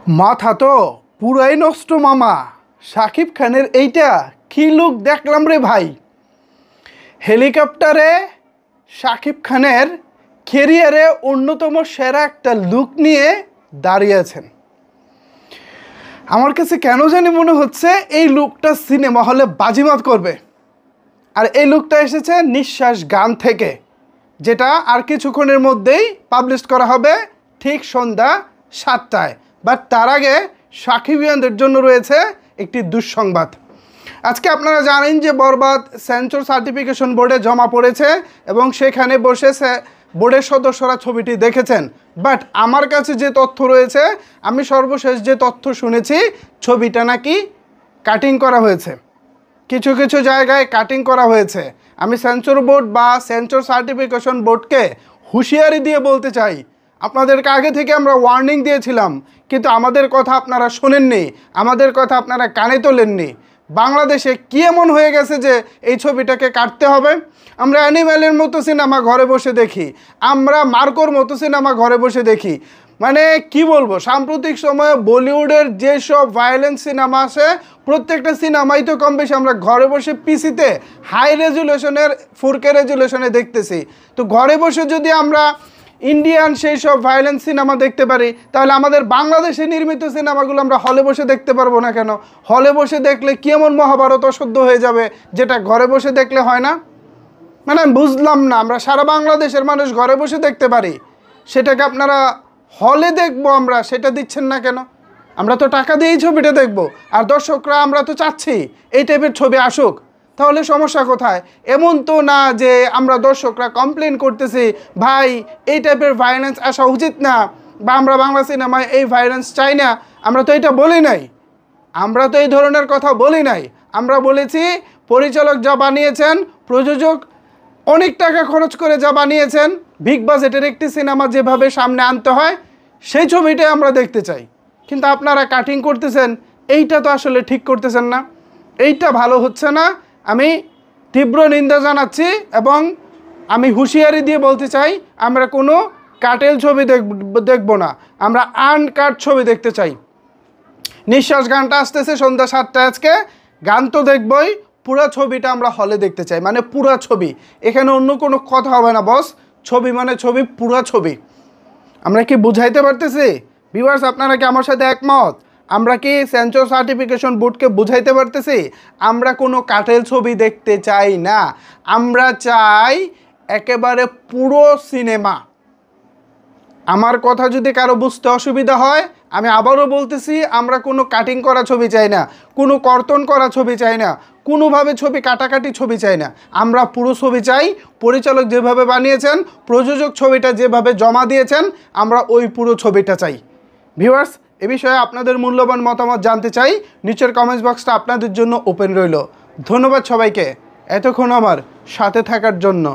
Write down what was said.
মাথা তো পুরাই নষ্ট মামা। শাকিব খানের এইটা কি লুক দেখলাম রে ভাই। হেলিকপ্টারে শাকিব খানের ক্যারিয়ারে অন্যতম সেরা একটা লুক নিয়ে দাঁড়িয়ে আছেন। আমার কাছে কেন জানি মনে হচ্ছে এই লুকটা সিনেমা হলে বাজিমাত করবে। আর এই লুকটা এসেছে নিঃশ্বাস গান থেকে, যেটা আর কিছুক্ষণের মধ্যেই পাবলিশ করা হবে ঠিক সন্ধ্যা 7টায়। বাট তার আগে সাকিবিয়ানদের জন্য রয়েছে একটি দুঃসংবাদ। আজকে আপনারা জানেন যে বরবাদ সেন্সর সার্টিফিকেশন বোর্ডে জমা পড়েছে এবং সেখানে বসে বোর্ডের সদস্যরা ছবিটি দেখেছেন। বাট আমার কাছে যে তথ্য রয়েছে, আমি সর্বশেষ যে তথ্য শুনেছি, ছবিটা নাকি কাটিং করা হয়েছে, কিছু কিছু জায়গায় কাটিং করা হয়েছে। আমি সেন্সর বোর্ড বা সেন্সর সার্টিফিকেশন বোর্ডকে হুঁশিয়ারি দিয়ে বলতে চাই, আপনাদেরকে আগে থেকে আমরা ওয়ার্নিং দিয়েছিলাম, কিন্তু আমাদের কথা আপনারা শোনেননি, আমাদের কথা আপনারা কানে তোলেননি। বাংলাদেশে কী এমন হয়ে গেছে যে এই ছবিটাকে কাটতে হবে? আমরা অ্যানিমেলের মতো সিনেমা ঘরে বসে দেখি, আমরা মার্কোর মতো সিনেমা ঘরে বসে দেখি। মানে কি বলবো, সাম্প্রতিক সময়ে বলিউডের যেসব ভায়োলেন্স সিনেমা আছে, প্রত্যেকটা সিনেমাই তো কম বেশি আমরা ঘরে বসে পিসিতে হাই রেজুলেশনের 4K রেজুলেশনে দেখতেছি। তো ঘরে বসে যদি আমরা ইন্ডিয়ান সেই সব ভায়োলেন্স সিনেমা দেখতে পারি, তাহলে আমাদের বাংলাদেশে নির্মিত সিনেমাগুলো আমরা হলে বসে দেখতে পারবো না কেন? হলে বসে দেখলে কি এমন মহাভারত অশুদ্ধ হয়ে যাবে যেটা ঘরে বসে দেখলে হয় না? মানে আমি বুঝলাম না, আমরা সারা বাংলাদেশের মানুষ ঘরে বসে দেখতে পারি, সেটাকে আপনারা হলে দেখবো আমরা, সেটা দিচ্ছেন না কেন? আমরা তো টাকা দিয়েই ছবিটা দেখবো, আর দর্শকরা আমরা তো চাচ্ছি এই টাইপের ছবি আসুক। তাহলে সমস্যা কোথায়? এমন তো না যে আমরা দর্শকরা কমপ্লেন করতেছি ভাই এই টাইপের ভায়োলেন্স আসা উচিত না, বা আমরা বাংলা সিনেমায় এই ভায়োলেন্স চাই না। আমরা তো এটা বলি নাই, আমরা তো এই ধরনের কথা বলি নাই। আমরা বলেছি পরিচালক যা বানিয়েছেন, প্রযোজক অনেক টাকা খরচ করে যা বানিয়েছেন, বিগ বাজেটের একটি সিনেমা যেভাবে সামনে আনতে হয় সেই ছবিটাই আমরা দেখতে চাই। কিন্তু আপনারা কাটিং করতেছেন, এইটা তো আসলে ঠিক করতেছেন না, এইটা ভালো হচ্ছে না। আমি তীব্র নিন্দা জানাচ্ছি এবং আমি হুঁশিয়ারি দিয়ে বলতে চাই, আমরা কোনো কাটেল ছবি দেখব না, আমরা আনকাট ছবি দেখতে চাই। নিঃশ্বাস গানটা আসতেছে সন্ধ্যা 7টায়, আজকে গান তো দেখবই, পুরো ছবিটা আমরা হলে দেখতে চাই, মানে পুরো ছবি। এখানে অন্য কোনো কথা হবে না বস, ছবি মানে ছবি, পুরো ছবি। আমরা কি বুঝাইতে পারতেছি ভিউয়ার্স? আপনারা কি আমার সাথে একমত? আমরা কি সেন্সর সার্টিফিকেশন বোর্ডকে বুঝাইতে পারতেছি আমরা কোনো কাটেল ছবি দেখতে চাই না, আমরা চাই একেবারে পুরো সিনেমা। আমার কথা যদি কারো বুঝতে অসুবিধা হয়, আমি আবারও বলতেছি, আমরা কোনো কাটিং করা ছবি চাই না, কোনো কর্তন করা ছবি চাই না, কোনোভাবে ছবি কাটাকাটি ছবি চাই না। আমরা পুরো ছবি চাই, পরিচালক যেভাবে বানিয়েছেন, প্রযোজক ছবিটা যেভাবে জমা দিয়েছেন, আমরা ওই পুরো ছবিটা চাই। ভিউয়ার্স, এ বিষয়ে আপনাদের মূল্যবান মতামত জানতে চাই, নিচের কমেন্টস বক্সটা আপনাদের জন্য ওপেন রইল। ধন্যবাদ সবাইকে এতক্ষণ আমার সাথে থাকার জন্য।